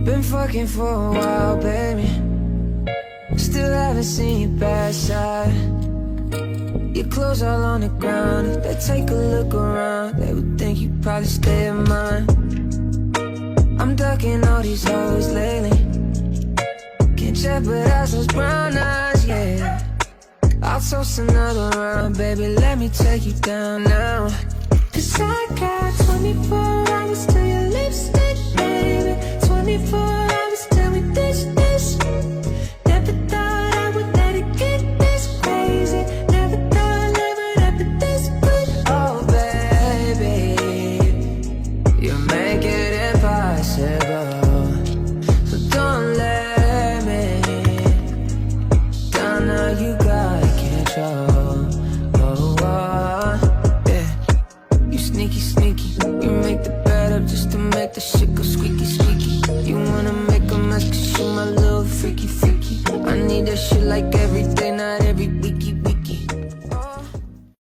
Been fucking for a while, baby. Still haven't seen your bad side. Your clothes all on the ground. If they take a look around, they would think you probably stay of mine. I'm ducking all these hoes lately. Can't jeopardize those brown eyes, yeah. I'll toast another round, baby, let me take you down now. Cause I got 24 hours till your lipstick, baby. 24 hours till we dish this. Never thought I would let it get this crazy. Never thought I'd live it up to this quick. Oh baby, you make it impossible, so don't let me down. Now you got control. Oh, yeah. You sneaky, sneaky. You make the bed up just to make the shit go squeaky, squeaky. You wanna make a mess cause you my little